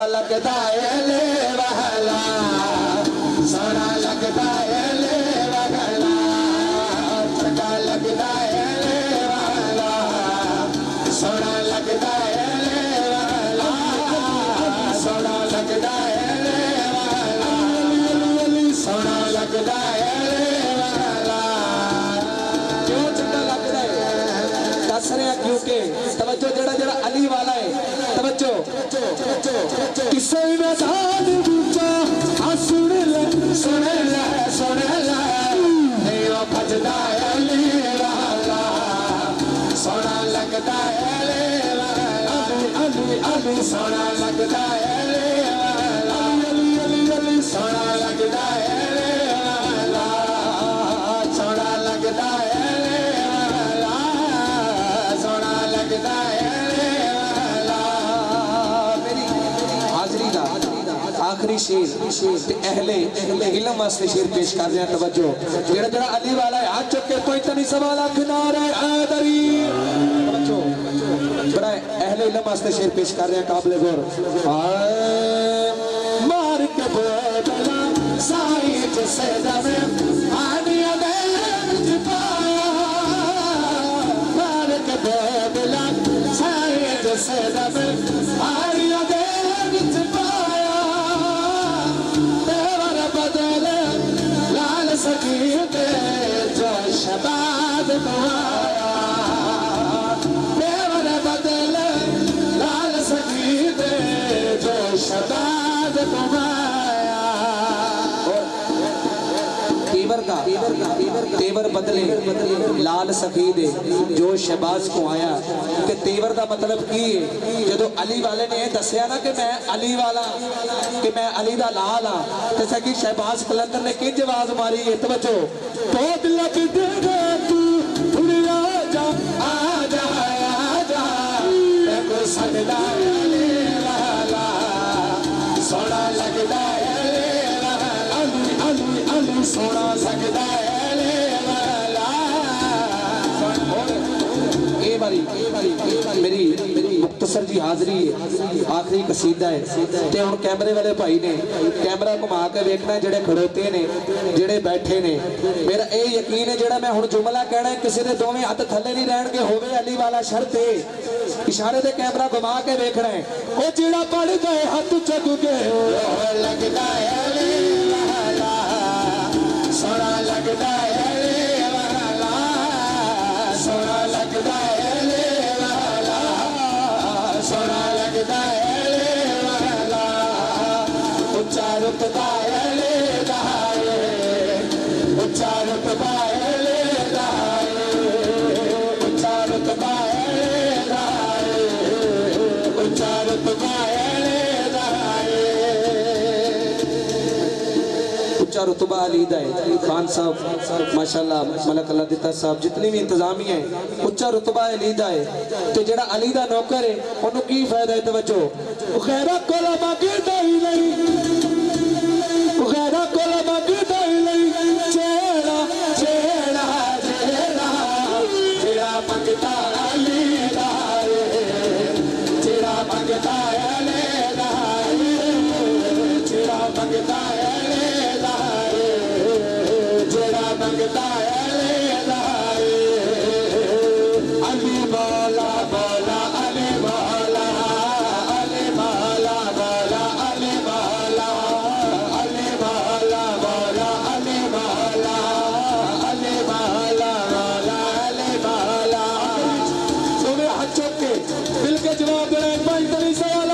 लगता है ले वहला सोना लगता है ले वहला चका लगता है ले वहला सोना लगता है ले वहला सोना लगता है ले वहला सोना लगता है ले वहला क्यों चका लगता है दस रहे क्योंकि तवज्जो जड़ा जड़ा अली वाला है तवज्जो किसे में धान बूचा आ सुन ले नहीं वो भजदा है ले वाला सोना लगता है ले वाला अली सोना लगता है ले वाला अली सोना लगता है ले वाला सोना लगता है ले वाला सोना लगता है आखिरी शेर अहले इल्म वास्ते शेर पेश कर रहे हैं तवज्जो जेड़ा जेड़ा अली वाला है हाथ चुक के कोई तो नहीं सवाल किनारे आदरी तवज्जो बड़ा अहले इल्म वास्ते शेर पेश कर रहे हैं काबिल गौर मार के बोला साई जैसे दमे आनिया दे मार के बोला साई जैसे दमे आनिया दे सकीते जो शबाद तुम्हारा देवर बदल लाल सकीते जो शबाद तुम्हारा तेवर बदले लाल सकीदे जो शहबाज को आया कि तेवर का मतलब की है जो अली वाले ने दसिया ना कि मैं अली वाला कि मैं अली दा लाल हाँ तो सकी शहबाज कलंदर ने किंज आवाज मारी है तवज्जो बहुत लग देगा तू आजा को सजदा अली वाला सोना लगदा है अली सोना लगदा है मेरी मुख्तसर जी हाजरी है आखिरी कसीदा है ते हुण कैमरे वाले भाई ने कैमरा घुमा के वेखना जेड़े खड़ोते ने जेड़े बैठे ने मेरा ये यकीन है जेड़ा मैं हुण जुमला कहना है किसी दे दोवें हथ थल्ले नहीं रहणगे होवे अली वाला शर्त है इशारे दे कैमरा घुमा के वेखना है ओ जेड़ा पड़ गए हाथ चक के लगदा है अली वाला सोना लगदा है अली वाला सोना लगदा है सोना लगता है ले वाला ऊंचा रुतबा है ले दाए ऊंचा रुतबा है ले दाए ऊंचा रुतबा है ले दाए ऊंचा रुतबा है ले दाए ऊंचा रुतबा अली दा है खान साहब माशाल्लाह मलक अल्लाह दिता साहब जितनी भी इंतजामिया है उच्चा रुतबा अली दा है ते जेड़ा अली दा नौकर है ओनू की फायदा है तवज्जो गैरा कोला मांगदा ही नहीं गैरा कोला मांगदा ही नहीं जेड़ा जेड़ा जेड़ा जेड़ा मंगता अली दा जेड़ा मंगता अली दा जेड़ा मंगता अली दा जेड़ा मंगता अली दा अली मौला मौला अली मौला अली मौला मौला अली मौला अली मौला मौला अली मौला अली मौला मौला अली मौला तुम्हें हाथ चुक के दिल के जवाब देना एक भाई तभी सवाल